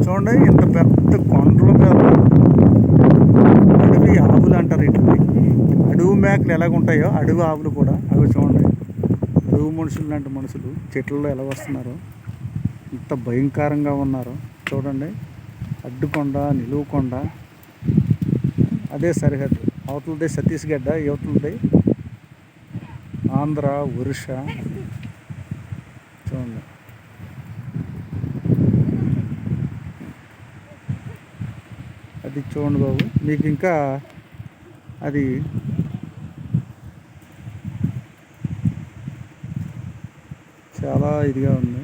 చూడండి, ఇంత పెద్ద కొండల మీద అడవి ఆవులు అంటారు వీటిని. అడవి మేకలు ఎలాగుంటాయో అడవి ఆవులు కూడా అవి చూడండి. అడవి మనుషులు లాంటి మనుషులు చెట్లలో ఎలా వస్తున్నారో, ఇంత భయంకరంగా ఉన్నారు చూడండి. అడ్డుకొండ, నిలువుకొండ, అదే సరిహద్దు. అవతలది ఛత్తీస్గఢ్, యువతలది ఆంధ్ర, ఒరిస్సా. చూడండి, అది చూడండి బాబు. మీకు ఇంకా అది చాలా ఇదిగా ఉంది.